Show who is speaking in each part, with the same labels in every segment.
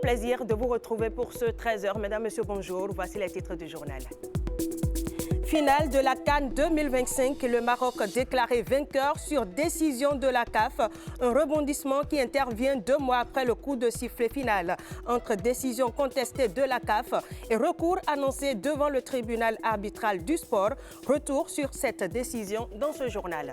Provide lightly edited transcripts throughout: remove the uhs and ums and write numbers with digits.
Speaker 1: plaisir de vous retrouver pour ce 13h. Mesdames, Messieurs, bonjour. Voici les titres du journal. Finale de la CAN 2025, le Maroc déclaré vainqueur sur décision de la CAF. Un rebondissement qui intervient 2 mois après le coup de sifflet final. Entre décision contestée de la CAF et recours annoncé devant le tribunal arbitral du sport. Retour sur cette décision dans ce journal.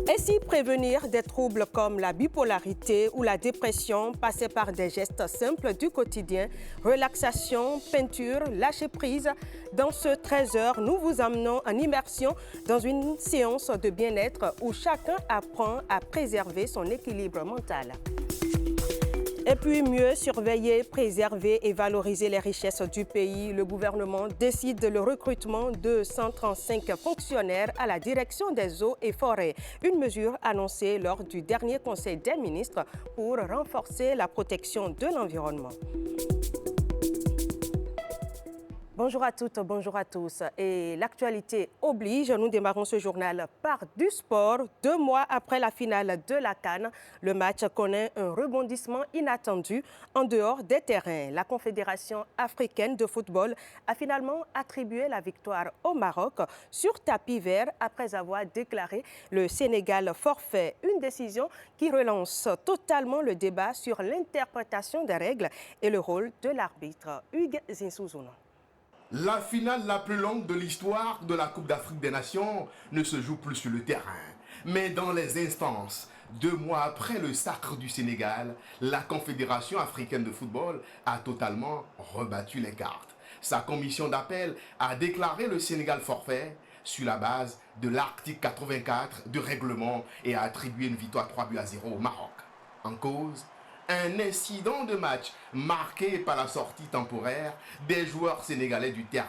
Speaker 1: Ainsi prévenir des troubles comme la bipolarité ou la dépression, passer par des gestes simples du quotidien, relaxation, peinture, lâcher prise. Dans ce 13h, nous vous emmenons en immersion dans une séance de bien-être où chacun apprend à préserver son équilibre mental. Et puis mieux surveiller, préserver et valoriser les richesses du pays. Le gouvernement décide le recrutement de 135 fonctionnaires à la direction des eaux et forêts. Une mesure annoncée lors du dernier Conseil des ministres pour renforcer la protection de l'environnement. Bonjour à toutes, bonjour à tous. Et l'actualité oblige, nous démarrons ce journal par du sport. 2 mois après la finale de la CAN, le match connaît un rebondissement inattendu en dehors des terrains. La Confédération africaine de football a finalement attribué la victoire au Maroc sur tapis vert après avoir déclaré le Sénégal forfait. Une décision qui relance totalement le débat sur l'interprétation des règles et le rôle de l'arbitre. Hugues Zinsouzouna.
Speaker 2: La finale la plus longue de l'histoire de la Coupe d'Afrique des Nations ne se joue plus sur le terrain, mais dans les instances. 2 mois après le sacre du Sénégal, la Confédération africaine de football a totalement rebattu les cartes. Sa commission d'appel a déclaré le Sénégal forfait sur la base de l'article 84 du règlement et a attribué une victoire 3-0 au Maroc. En cause, un incident de match marqué par la sortie temporaire des joueurs sénégalais du terrain.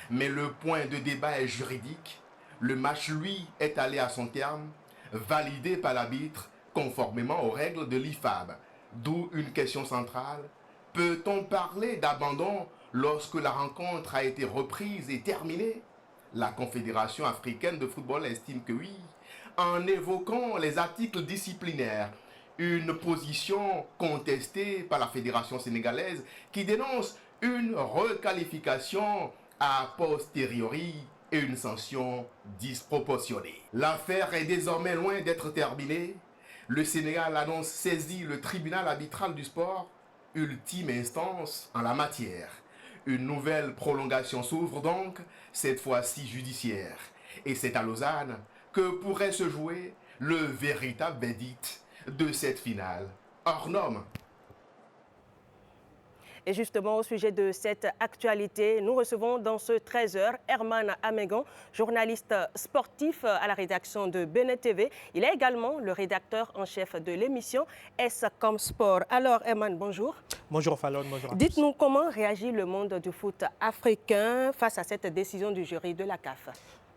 Speaker 2: Mais le point de débat est juridique. Le match, lui, est allé à son terme, validé par l'arbitre conformément aux règles de l'IFAB. D'où une question centrale. Peut-on parler d'abandon lorsque la rencontre a été reprise et terminée? La Confédération africaine de football estime que oui, en évoquant les articles disciplinaires. Une position contestée par la Fédération sénégalaise qui dénonce une requalification a posteriori et une sanction disproportionnée. L'affaire est désormais loin d'être terminée. Le Sénégal annonce saisir le tribunal arbitral du sport, ultime instance en la matière. Une nouvelle prolongation s'ouvre donc, cette fois-ci judiciaire. Et c'est à Lausanne que pourrait se jouer le véritable verdict de cette finale hors norme.
Speaker 1: Et justement, au sujet de cette actualité, nous recevons dans ce 13h Herman Amégon, journaliste sportif à la rédaction de Bénin TV. Il est également le rédacteur en chef de l'émission S-Com Sport. Alors Herman, bonjour.
Speaker 3: Bonjour Fallon, bonjour.
Speaker 1: Dites-nous comment réagit le monde du foot africain face à cette décision du jury de la CAF?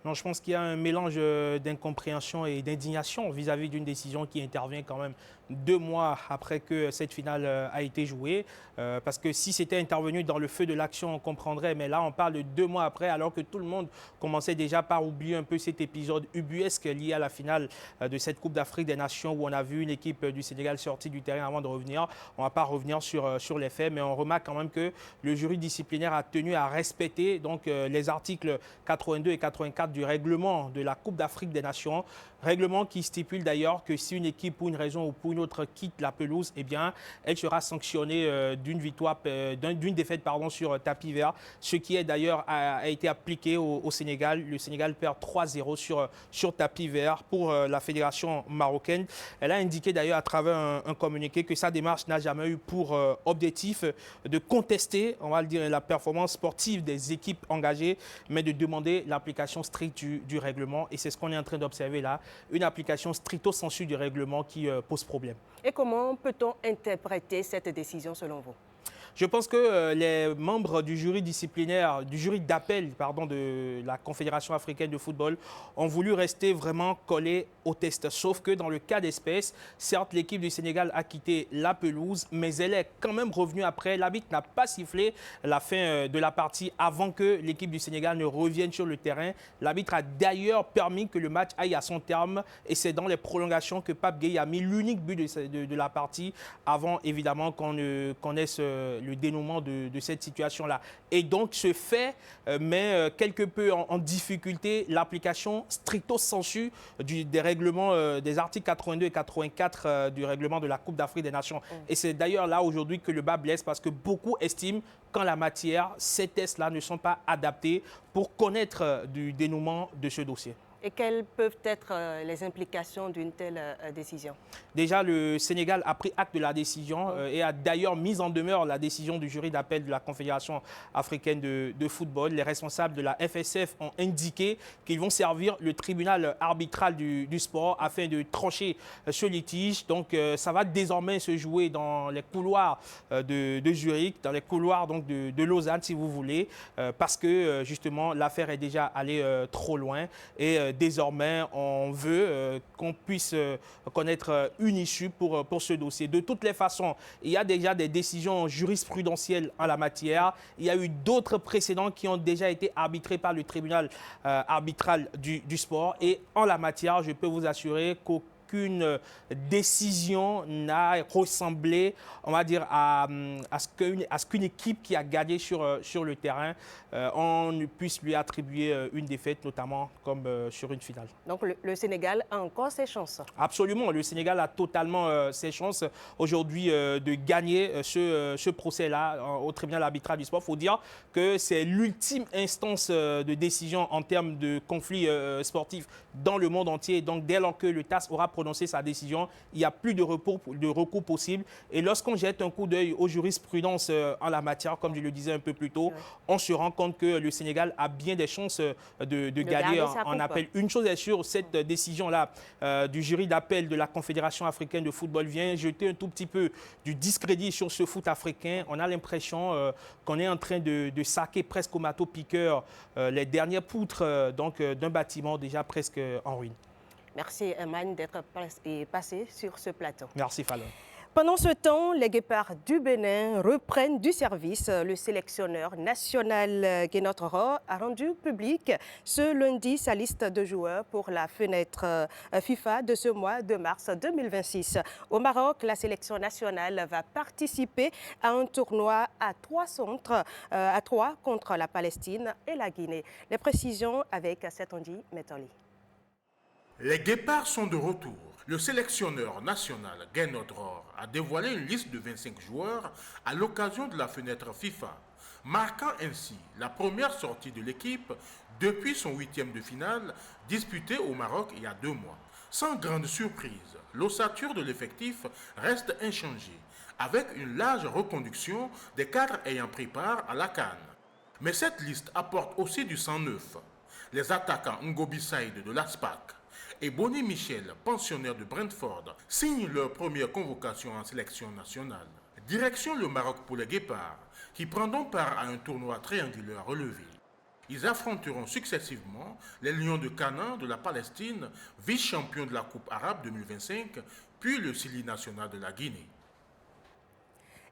Speaker 3: Non, je pense qu'il y a un mélange d'incompréhension et d'indignation vis-à-vis d'une décision qui intervient quand même 2 mois après que cette finale a été jouée. Parce que si c'était intervenu dans le feu de l'action, on comprendrait. Mais là, on parle de 2 mois après, alors que tout le monde commençait déjà par oublier un peu cet épisode ubuesque lié à la finale de cette Coupe d'Afrique des Nations où on a vu une équipe du Sénégal sortie du terrain avant de revenir. On ne va pas revenir sur les faits, mais on remarque quand même que le jury disciplinaire a tenu à respecter donc, les articles 82 et 84 du règlement de la Coupe d'Afrique des Nations, règlement qui stipule d'ailleurs que si une équipe pour une raison ou pour une autre quitte la pelouse, eh bien, elle sera sanctionnée d'une défaite sur tapis vert, ce qui est d'ailleurs a été appliqué au Sénégal. Le Sénégal perd 3-0 sur tapis vert pour la fédération marocaine. Elle a indiqué d'ailleurs à travers un communiqué que sa démarche n'a jamais eu pour objectif de contester, on va le dire, la performance sportive des équipes engagées, mais de demander l'application stricte du règlement. Et c'est ce qu'on est en train d'observer là, une application stricto sensu du règlement qui pose problème.
Speaker 1: Et comment peut-on interpréter cette décision selon vous?
Speaker 3: Je pense que les membres du jury disciplinaire, du jury d'appel de la Confédération africaine de football ont voulu rester vraiment collés au test. Sauf que dans le cas d'espèce, certes, l'équipe du Sénégal a quitté la pelouse, mais elle est quand même revenue après. L'arbitre n'a pas sifflé la fin de la partie avant que l'équipe du Sénégal ne revienne sur le terrain. L'arbitre a d'ailleurs permis que le match aille à son terme et c'est dans les prolongations que Pape Gueye a mis l'unique but de la partie avant évidemment qu'on ne connaisse le dénouement de cette situation-là. Et donc ce fait met quelque peu en difficulté l'application stricto sensu des règlements des articles 82 et 84 du règlement de la Coupe d'Afrique des Nations. Et c'est d'ailleurs là aujourd'hui que le bas blesse parce que beaucoup estiment qu'en la matière, ces tests-là ne sont pas adaptés pour connaître du dénouement de ce dossier.
Speaker 1: Et quelles peuvent être les implications d'une telle décision?
Speaker 3: Déjà, le Sénégal a pris acte de la décision et a d'ailleurs mis en demeure la décision du jury d'appel de la Confédération africaine de football. Les responsables de la FSF ont indiqué qu'ils vont servir le tribunal arbitral du sport afin de trancher ce litige. Donc, ça va désormais se jouer dans les couloirs de Zurich, dans les couloirs donc, de Lausanne, si vous voulez, parce que justement, l'affaire est déjà allée trop loin et désormais, on veut qu'on puisse connaître une issue pour ce dossier. De toutes les façons, il y a déjà des décisions jurisprudentielles en la matière. Il y a eu d'autres précédents qui ont déjà été arbitrés par le tribunal arbitral du sport. Et en la matière, je peux vous assurer qu'aucune décision n'a ressemblé, on va dire, à ce qu'une équipe qui a gagné sur le terrain, on puisse lui attribuer une défaite, notamment comme sur une finale.
Speaker 1: Donc le Sénégal a encore ses chances?
Speaker 3: Absolument, le Sénégal a totalement ses chances aujourd'hui de gagner ce procès-là au tribunal arbitral du sport. Il faut dire que c'est l'ultime instance de décision en termes de conflits sportifs dans le monde entier. Donc dès lors que le TAS aura prononcé sa décision, il n'y a plus de recours possible. Et lorsqu'on jette un coup d'œil aux jurisprudences en la matière, comme je le disais un peu plus tôt, on se rend compte que le Sénégal a bien des chances de gagner en appel. Une chose est sûre, cette décision-là du jury d'appel de la Confédération africaine de football vient jeter un tout petit peu du discrédit sur ce foot africain. On a l'impression qu'on est en train de saquer presque au marteau-piqueur les dernières poutres d'un bâtiment déjà presque en ruine.
Speaker 1: Merci, Eman, d'être passé sur ce plateau.
Speaker 3: Merci, Fallon.
Speaker 1: Pendant ce temps, les Guépards du Bénin reprennent du service. Le sélectionneur national Guénot Rohr a rendu public ce lundi sa liste de joueurs pour la fenêtre FIFA de ce mois de mars 2026. Au Maroc, la sélection nationale va participer à un tournoi à 3 contre la Palestine et la Guinée. Les précisions avec Setondi Metoli.
Speaker 4: Les Guépards sont de retour. Le sélectionneur national Guénot Rohr a dévoilé une liste de 25 joueurs à l'occasion de la fenêtre FIFA, marquant ainsi la première sortie de l'équipe depuis son 8e de finale disputé au Maroc il y a 2 mois. Sans grande surprise, l'ossature de l'effectif reste inchangée, avec une large reconduction des cadres ayant pris part à la CAN. Mais cette liste apporte aussi du sang neuf. Les attaquants Ngobi Saïd de l'ASPAC et Bonnie Michel, pensionnaire de Brentford, signent leur première convocation en sélection nationale. Direction le Maroc pour les Guépards, qui prendront part à un tournoi triangulaire relevé. Ils affronteront successivement les Lions de Canaan de la Palestine, vice-champion de la Coupe arabe 2025, puis le Sili national de la Guinée.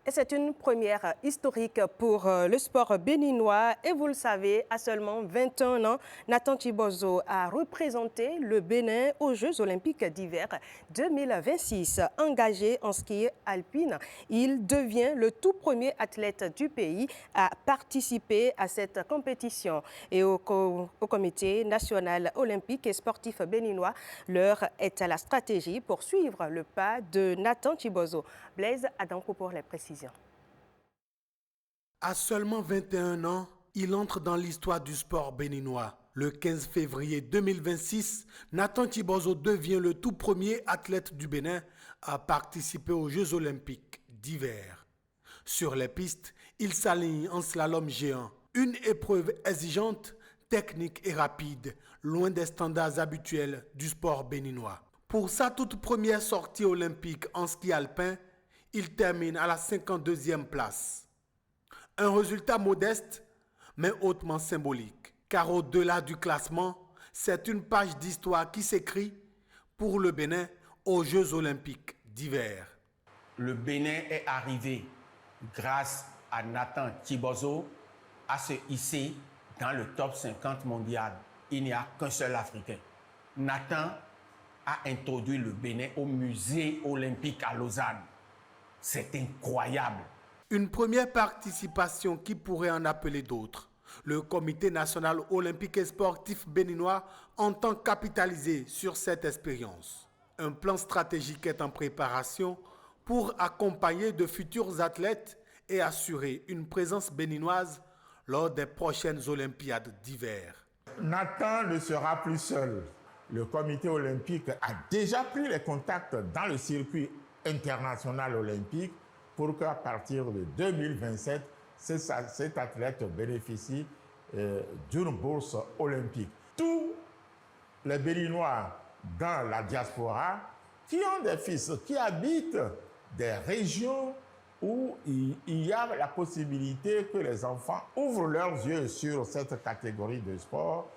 Speaker 1: Et c'est une première historique pour le sport béninois. Et vous le savez, à seulement 21 ans, Nathan Chibozo a représenté le Bénin aux Jeux olympiques d'hiver 2026. Engagé en ski alpine, il devient le tout premier athlète du pays à participer à cette compétition. Et au comité national olympique et sportif béninois, l'heure est à la stratégie pour suivre le pas de Nathan Chibozo. Blaise Adanko pour les précisions.
Speaker 5: À seulement 21 ans, il entre dans l'histoire du sport béninois. Le 15 février 2026, Nathan Chibozo devient le tout premier athlète du Bénin à participer aux Jeux olympiques d'hiver. Sur les pistes, il s'aligne en slalom géant. Une épreuve exigeante, technique et rapide, loin des standards habituels du sport béninois. Pour sa toute première sortie olympique en ski alpin, il termine à la 52e place. Un résultat modeste, mais hautement symbolique. Car au-delà du classement, c'est une page d'histoire qui s'écrit pour le Bénin aux Jeux olympiques d'hiver.
Speaker 6: Le Bénin est arrivé, grâce à Nathan Tibozo, à se hisser dans le top 50 mondial. Il n'y a qu'un seul Africain. Nathan a introduit le Bénin au musée olympique à Lausanne. C'est incroyable.
Speaker 5: Une première participation qui pourrait en appeler d'autres. Le Comité national olympique et sportif béninois entend capitaliser sur cette expérience. Un plan stratégique est en préparation pour accompagner de futurs athlètes et assurer une présence béninoise lors des prochaines Olympiades d'hiver.
Speaker 7: Nathan ne sera plus seul. Le comité olympique a déjà pris les contacts dans le circuit international olympique pour qu'à partir de 2027, cet athlète bénéficie d'une bourse olympique. Tous les Béninois dans la diaspora qui ont des fils, qui habitent des régions où il y a la possibilité que les enfants ouvrent leurs yeux sur cette catégorie de sport,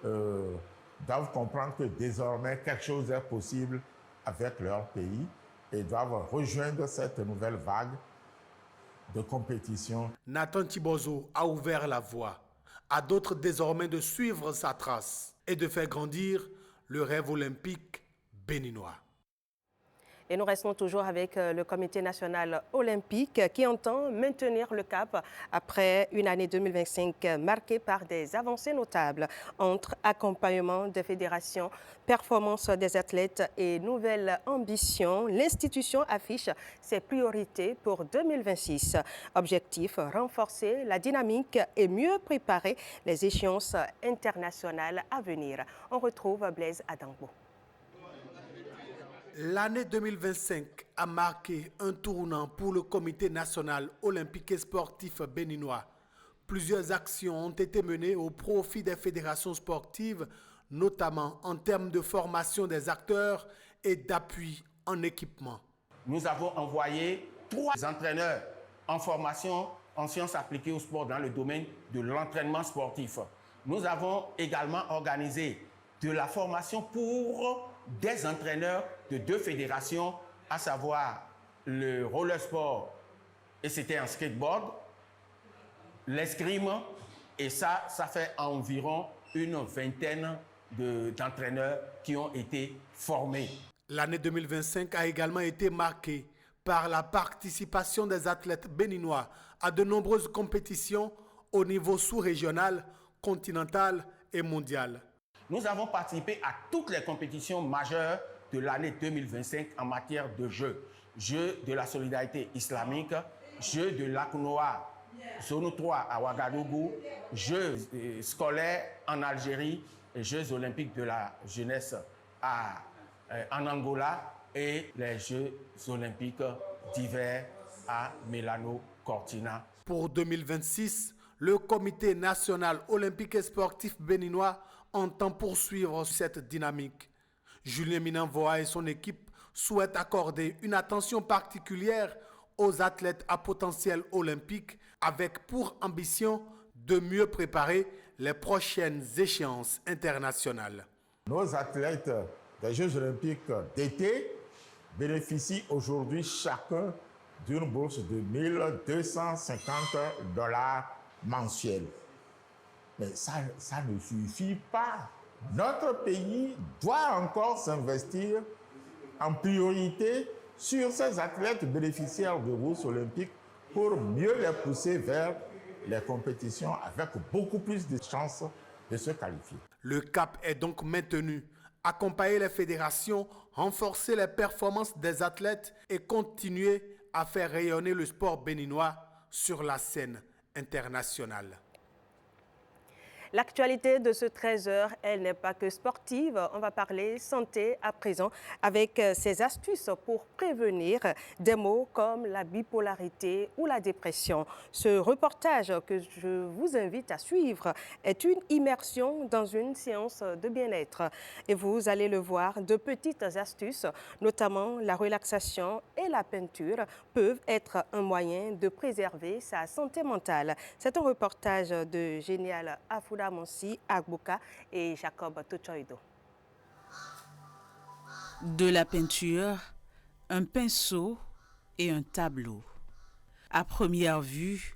Speaker 7: doivent comprendre que désormais quelque chose est possible avec leur pays et doivent rejoindre cette nouvelle vague de compétition.
Speaker 5: Nathan Tibozo a ouvert la voie à d'autres désormais de suivre sa trace et de faire grandir le rêve olympique béninois.
Speaker 1: Et nous restons toujours avec le Comité national olympique qui entend maintenir le cap après une année 2025 marquée par des avancées notables entre accompagnement des fédérations, performance des athlètes et nouvelles ambitions. L'institution affiche ses priorités pour 2026. Objectif, renforcer la dynamique et mieux préparer les échéances internationales à venir. On retrouve Blaise Adangbo.
Speaker 5: L'année 2025 a marqué un tournant pour le Comité national olympique et sportif béninois. Plusieurs actions ont été menées au profit des fédérations sportives, notamment en termes de formation des acteurs et d'appui en équipement.
Speaker 6: Nous avons envoyé 3 entraîneurs en formation en sciences appliquées au sport dans le domaine de l'entraînement sportif. Nous avons également organisé de la formation pour des entraîneurs de 2 fédérations, à savoir le roller sport, et c'était en skateboard, l'escrime, et ça fait environ une vingtaine d'entraîneurs qui ont été formés.
Speaker 5: L'année 2025 a également été marquée par la participation des athlètes béninois à de nombreuses compétitions au niveau sous-régional, continental et mondial.
Speaker 6: Nous avons participé à toutes les compétitions majeures de l'année 2025 en matière de jeux. Jeux de la solidarité islamique, Jeux de l'Akounoa, Zone 3 à Ouagadougou, Jeux scolaires en Algérie, et Jeux olympiques de la jeunesse en Angola et les Jeux olympiques d'hiver à Milano Cortina.
Speaker 5: Pour 2026, le Comité national olympique et sportif béninois entend poursuivre cette dynamique. Julien Minanvoa et son équipe souhaitent accorder une attention particulière aux athlètes à potentiel olympique avec pour ambition de mieux préparer les prochaines échéances internationales.
Speaker 7: Nos athlètes des Jeux olympiques d'été bénéficient aujourd'hui chacun d'une bourse de $1 250 mensuels. Mais ça ne suffit pas. Notre pays doit encore s'investir en priorité sur ces athlètes bénéficiaires de bourses olympiques pour mieux les pousser vers les compétitions avec beaucoup plus de chances de se qualifier.
Speaker 5: Le cap est donc maintenu. Accompagner les fédérations, renforcer les performances des athlètes et continuer à faire rayonner le sport béninois sur la scène internationale.
Speaker 1: L'actualité de ce 13h, elle n'est pas que sportive. On va parler santé à présent avec ces astuces pour prévenir des maux comme la bipolarité ou la dépression. Ce reportage que je vous invite à suivre est une immersion dans une séance de bien-être. Et vous allez le voir, de petites astuces, notamment la relaxation et la peinture, peuvent être un moyen de préserver sa santé mentale. C'est un reportage de Génial Afouda Monsi Agbouka et Jacob Tochoido.
Speaker 8: De la peinture, un pinceau et un tableau. À première vue,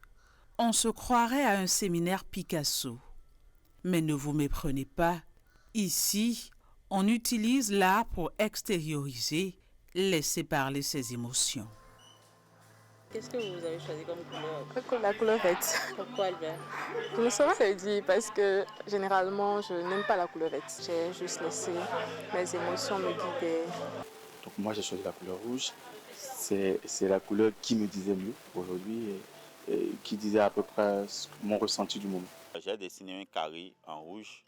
Speaker 8: on se croirait à un séminaire Picasso. Mais ne vous méprenez pas, ici, on utilise l'art pour extérioriser, laisser parler ses émotions.
Speaker 9: Qu'est-ce que vous avez choisi comme couleur?
Speaker 10: La couleur verte.
Speaker 9: Pourquoi le vert?
Speaker 10: Je ne saurais te dire parce que généralement je n'aime pas la couleur verte. J'ai juste laissé mes émotions me guider.
Speaker 11: Donc moi j'ai choisi la couleur rouge. C'est la couleur qui me disait mieux aujourd'hui et qui disait à peu près mon ressenti du moment.
Speaker 12: J'ai dessiné un carré en rouge.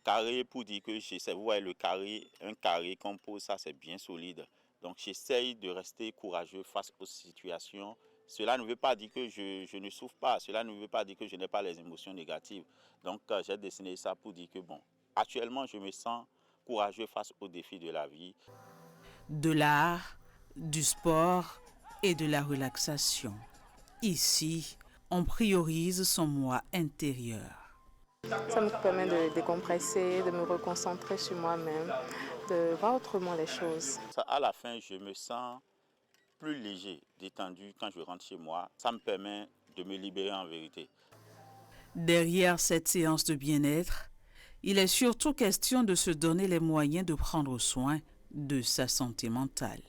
Speaker 12: Carré pour dire que j'essaie, vous voyez le carré, un carré qu'on pose, ça c'est bien solide. Donc j'essaye de rester courageux face aux situations. Cela ne veut pas dire que je ne souffre pas, cela ne veut pas dire que je n'ai pas les émotions négatives. Donc j'ai dessiné ça pour dire que bon, actuellement je me sens courageux face aux défis de la vie.
Speaker 8: De l'art, du sport et de la relaxation. Ici, on priorise son moi intérieur.
Speaker 10: Ça me permet de décompresser, de me reconcentrer sur moi-même, de voir autrement les choses.
Speaker 12: À la fin, je me sens plus léger, détendu quand je rentre chez moi. Ça me permet de me libérer en vérité.
Speaker 8: Derrière cette séance de bien-être, il est surtout question de se donner les moyens de prendre soin de sa santé mentale.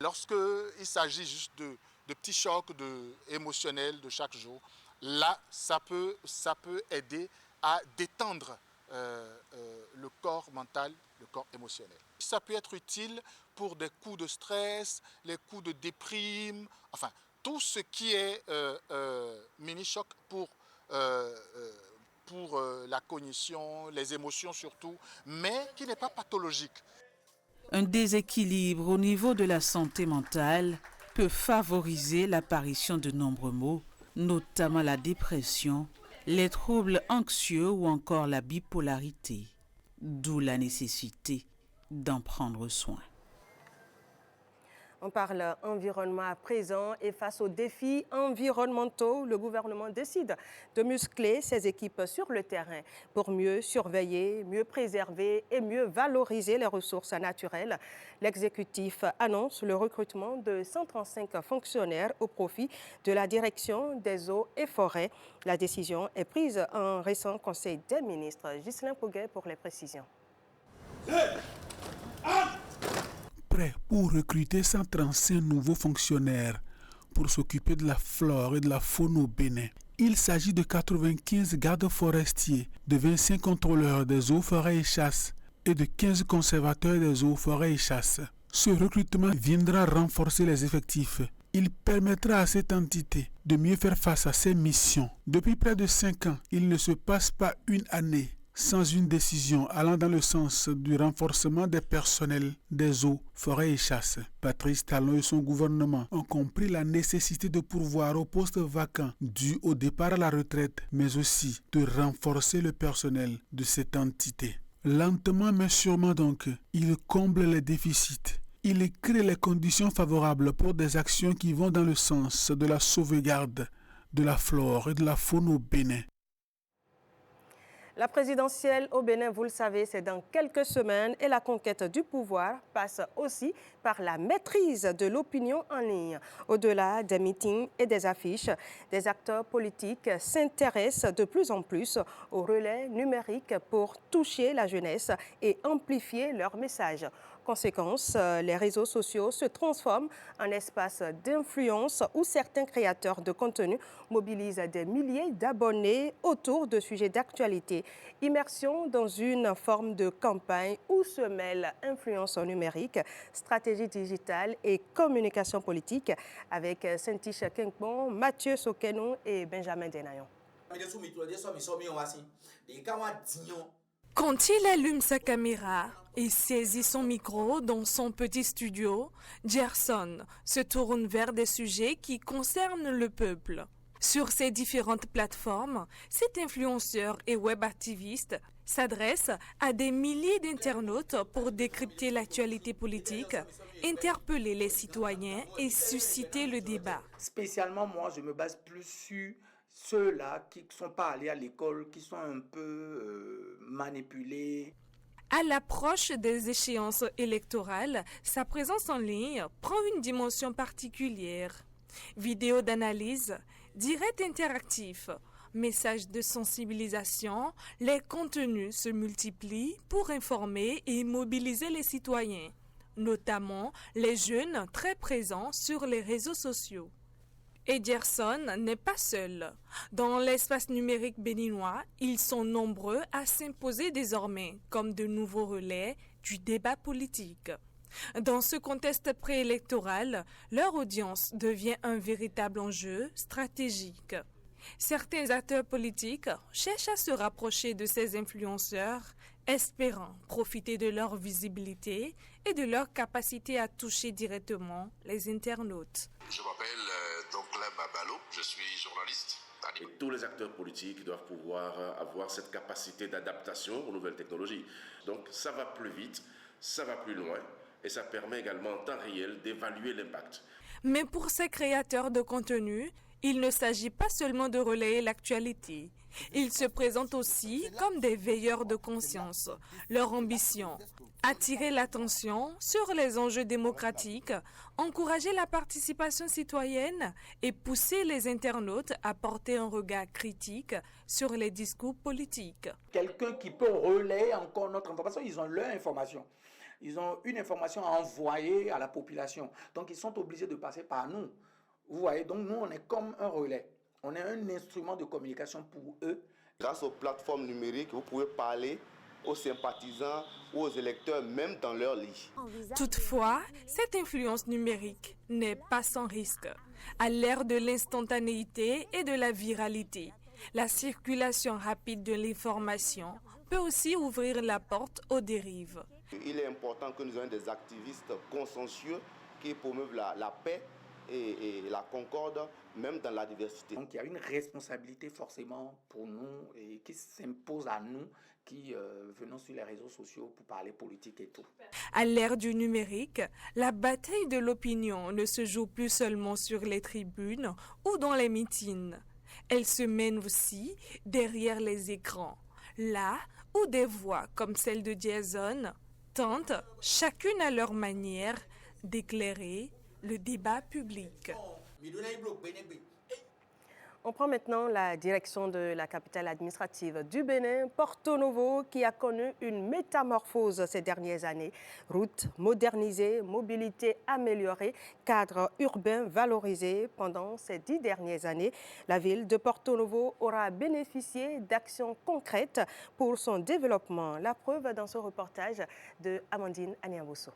Speaker 13: Lorsqu'il s'agit juste de petits chocs émotionnels de chaque jour, là, ça peut aider à détendre le corps mental, le corps émotionnel. Ça peut être utile pour des coups de stress, les coups de déprime, enfin, tout ce qui est mini-choc pour la cognition, les émotions surtout, mais qui n'est pas pathologique.
Speaker 8: Un déséquilibre au niveau de la santé mentale peut favoriser l'apparition de nombreux maux, notamment la dépression, les troubles anxieux ou encore la bipolarité, d'où la nécessité d'en prendre soin.
Speaker 1: On parle environnement à présent et face aux défis environnementaux, le gouvernement décide de muscler ses équipes sur le terrain pour mieux surveiller, mieux préserver et mieux valoriser les ressources naturelles. L'exécutif annonce le recrutement de 135 fonctionnaires au profit de la direction des eaux et forêts. La décision est prise en récent Conseil des ministres. Ghislain Pouguet pour les précisions.
Speaker 5: Prêt pour recruter 135 nouveaux fonctionnaires pour s'occuper de la flore et de la faune au Bénin. Il s'agit de 95 gardes forestiers, de 25 contrôleurs des eaux, forêts et chasses et de 15 conservateurs des eaux, forêts et chasses. Ce recrutement viendra renforcer les effectifs. Il permettra à cette entité de mieux faire face à ses missions. Depuis près de 5 ans, il ne se passe pas une année sans une décision allant dans le sens du renforcement des personnels des eaux, forêts et chasses. Patrice Talon et son gouvernement ont compris la nécessité de pourvoir aux postes vacants dus au départ à la retraite, mais aussi de renforcer le personnel de cette entité. Lentement mais sûrement donc, il comble les déficits. Il crée les conditions favorables pour des actions qui vont dans le sens de la sauvegarde de la flore et de la faune au Bénin.
Speaker 1: La présidentielle au Bénin, vous le savez, c'est dans quelques semaines et la conquête du pouvoir passe aussi par la maîtrise de l'opinion en ligne. Au-delà des meetings et des affiches, des acteurs politiques s'intéressent de plus en plus aux relais numériques pour toucher la jeunesse et amplifier leur message. Conséquence, les réseaux sociaux se transforment en espace d'influence où certains créateurs de contenu mobilisent des milliers d'abonnés autour de sujets d'actualité. Immersion dans une forme de campagne où se mêlent influence numérique, stratégie digitale et communication politique avec Saint-Tiche Kinkbon, Mathieu Sokenou et Benjamin Denayon.
Speaker 10: Quand il allume sa caméra et saisit son micro dans son petit studio, Gerson se tourne vers des sujets qui concernent le peuple. Sur ces différentes plateformes, cet influenceur et web activiste s'adresse à des milliers d'internautes pour décrypter l'actualité politique, interpeller les citoyens et susciter le débat.
Speaker 14: Spécialement, moi, je me base plus sur ceux-là qui ne sont pas allés à l'école, qui sont un peu manipulés.
Speaker 10: À l'approche des échéances électorales, sa présence en ligne prend une dimension particulière. Vidéos d'analyse, directs interactifs, messages de sensibilisation, les contenus se multiplient pour informer et mobiliser les citoyens, notamment les jeunes très présents sur les réseaux sociaux. Et Gerson n'est pas seul. Dans l'espace numérique béninois, ils sont nombreux à s'imposer désormais comme de nouveaux relais du débat politique. Dans ce contexte préélectoral, leur audience devient un véritable enjeu stratégique. Certains acteurs politiques cherchent à se rapprocher de ces influenceurs, espérant profiter de leur visibilité et de leur capacité à toucher directement les internautes.
Speaker 15: Je m'appelle Donclin Babalo, je suis journaliste. Et tous les acteurs politiques doivent pouvoir avoir cette capacité d'adaptation aux nouvelles technologies. Donc ça va plus vite, ça va plus loin et ça permet également en temps réel d'évaluer l'impact.
Speaker 10: Mais pour ces créateurs de contenu, il ne s'agit pas seulement de relayer l'actualité. Ils se présentent aussi comme des veilleurs de conscience. Leur ambition, attirer l'attention sur les enjeux démocratiques, encourager la participation citoyenne et pousser les internautes à porter un regard critique sur les discours politiques.
Speaker 14: Quelqu'un qui peut relayer encore notre information, ils ont leur information. Ils ont une information à envoyer à la population. Donc ils sont obligés de passer par nous. Vous voyez, donc nous, on est comme un relais. On est un instrument de communication pour eux.
Speaker 16: Grâce aux plateformes numériques, vous pouvez parler aux sympathisants ou aux électeurs, même dans leur lit.
Speaker 10: Toutefois, cette influence numérique n'est pas sans risque. À l'ère de l'instantanéité et de la viralité, la circulation rapide de l'information peut aussi ouvrir la porte aux dérives.
Speaker 16: Il est important que nous ayons des activistes consciencieux qui promeuvent la paix et la concorde, même dans la diversité.
Speaker 14: Donc il y a une responsabilité forcément pour nous et qui s'impose à nous qui venons sur les réseaux sociaux pour parler politique et tout.
Speaker 10: À l'ère du numérique, la bataille de l'opinion ne se joue plus seulement sur les tribunes ou dans les meetings. Elle se mène aussi derrière les écrans, là où des voix comme celle de Gerson tentent, chacune à leur manière, d'éclairer le débat public.
Speaker 1: On prend maintenant la direction de la capitale administrative du Bénin, Porto Novo, qui a connu une métamorphose ces dernières années. Routes modernisées, mobilité améliorée, cadre urbain valorisé pendant ces 10 dernières années. La ville de Porto Novo aura bénéficié d'actions concrètes pour son développement. La preuve dans ce reportage de Amandine Aniaboso.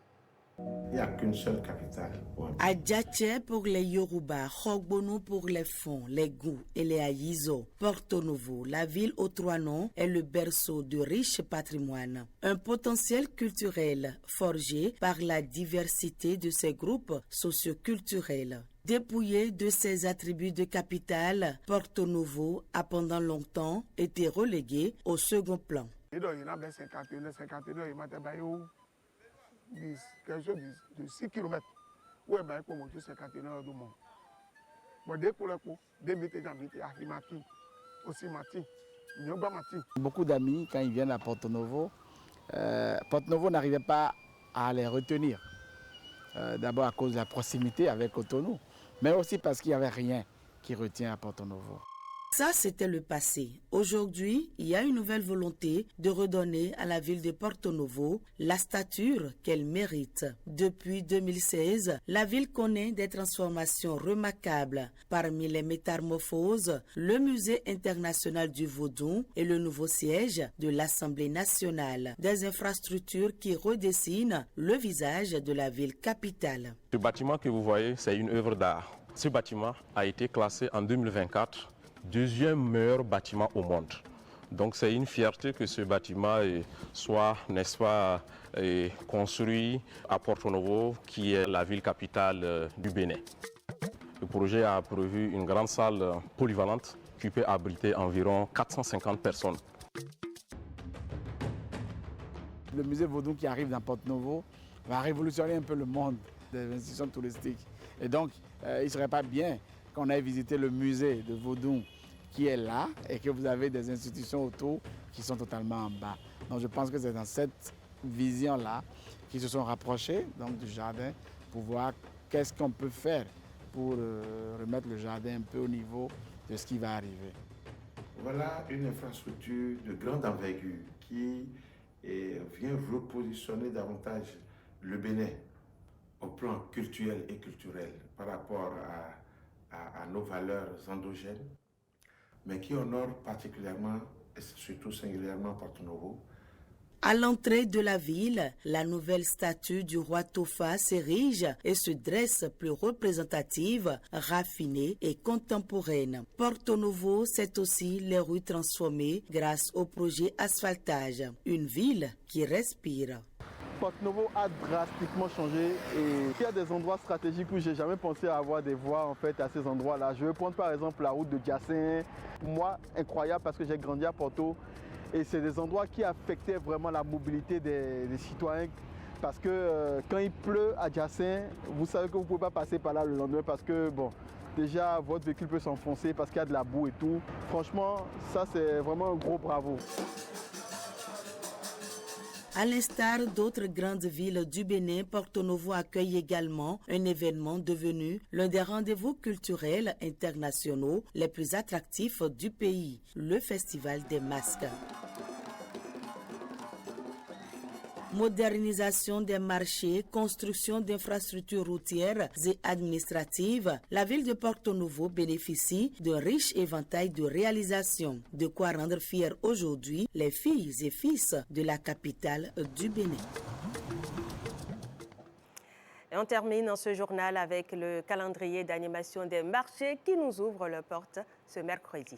Speaker 17: Il n'y a qu'une seule capitale.
Speaker 18: Adjache pour les Yoruba, Khogbono pour les Fon, les Gou et les Ayizo. Porto Novo, la ville aux 3 noms, est le berceau de riches patrimoine. Un potentiel culturel forgé par la diversité de ses groupes socioculturels. Dépouillé de ses attributs de capitale, Porto Novo a pendant longtemps été relégué au second plan.
Speaker 17: Quelque chose de 6 km. Où est pour monter 51 heures du monde. Dès pour le coup,
Speaker 19: beaucoup d'amis, quand ils viennent à Porto Novo n'arrivait pas à les retenir. D'abord à cause de la proximité avec Cotonou, mais aussi parce qu'il n'y avait rien qui retient à Porto Novo.
Speaker 18: Ça, c'était le passé. Aujourd'hui, il y a une nouvelle volonté de redonner à la ville de Porto Novo la stature qu'elle mérite. Depuis 2016, la ville connaît des transformations remarquables. Parmi les métamorphoses, le musée international du Vaudou et le nouveau siège de l'Assemblée nationale. Des infrastructures qui redessinent le visage de la ville capitale.
Speaker 20: Ce bâtiment que vous voyez, c'est une œuvre d'art. Ce bâtiment a été classé en 2024 deuxième meilleur bâtiment au monde. Donc c'est une fierté que ce bâtiment soit, n'est-ce pas, construit à Porto Novo, qui est la ville capitale du Bénin. Le projet a prévu une grande salle polyvalente qui peut abriter environ 450 personnes.
Speaker 19: Le musée Vodou qui arrive dans Porto Novo va révolutionner un peu le monde des institutions touristiques. Et donc, il ne serait pas bien qu'on aille visiter le musée de Vodou qui est là et que vous avez des institutions autour qui sont totalement en bas. Donc je pense que c'est dans cette vision-là qu'ils se sont rapprochés donc, du jardin pour voir qu'est-ce qu'on peut faire pour remettre le jardin un peu au niveau de ce qui va arriver.
Speaker 7: Voilà une infrastructure de grande envergure qui vient repositionner davantage le Bénin au plan culturel et culturel par rapport à nos valeurs endogènes, mais qui honore particulièrement et surtout singulièrement Porto Novo.
Speaker 18: À l'entrée de la ville, la nouvelle statue du roi Tofa s'érige et se dresse plus représentative, raffinée et contemporaine. Porto Novo, c'est aussi les rues transformées grâce au projet asphaltage. Une ville qui respire.
Speaker 21: Porto Novo a drastiquement changé et il y a des endroits stratégiques où j'ai jamais pensé avoir des voies en fait à ces endroits-là. Je vais prendre par exemple la route de Djassin. Pour moi, incroyable parce que j'ai grandi à Porto et c'est des endroits qui affectaient vraiment la mobilité des citoyens parce que quand il pleut à Djassin, vous savez que vous ne pouvez pas passer par là le lendemain parce que bon, déjà votre véhicule peut s'enfoncer parce qu'il y a de la boue et tout. Franchement, ça c'est vraiment un gros bravo.
Speaker 18: À l'instar d'autres grandes villes du Bénin, Porto Novo accueille également un événement devenu l'un des rendez-vous culturels internationaux les plus attractifs du pays, le Festival des Masques. Modernisation des marchés, construction d'infrastructures routières et administratives, la ville de Porto Novo bénéficie d'un riche éventail de réalisations, de quoi rendre fiers aujourd'hui les filles et fils de la capitale du Bénin.
Speaker 1: Et on termine ce journal avec le calendrier d'animation des marchés qui nous ouvre les portes ce mercredi.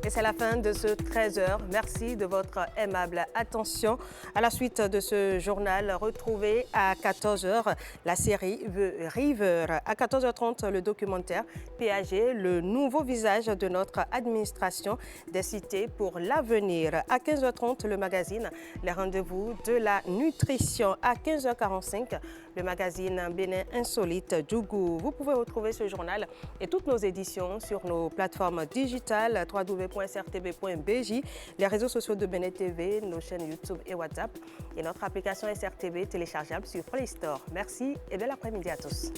Speaker 1: Et c'est la fin de ce 13h. Merci de votre aimable attention. À la suite de ce journal, retrouvez à 14h la série The River. À 14h30, le documentaire PAG, le nouveau visage de notre administration des cités pour l'avenir. À 15h30, le magazine Les rendez-vous de la nutrition. À 15h45, le magazine Bénin Insolite du goût. Vous pouvez retrouver ce journal et toutes nos éditions sur nos plateformes digitales www.srtb.bj, les réseaux sociaux de Bénin TV, nos chaînes YouTube et WhatsApp et notre application SRTB téléchargeable sur Play Store. Merci et bel après-midi à tous.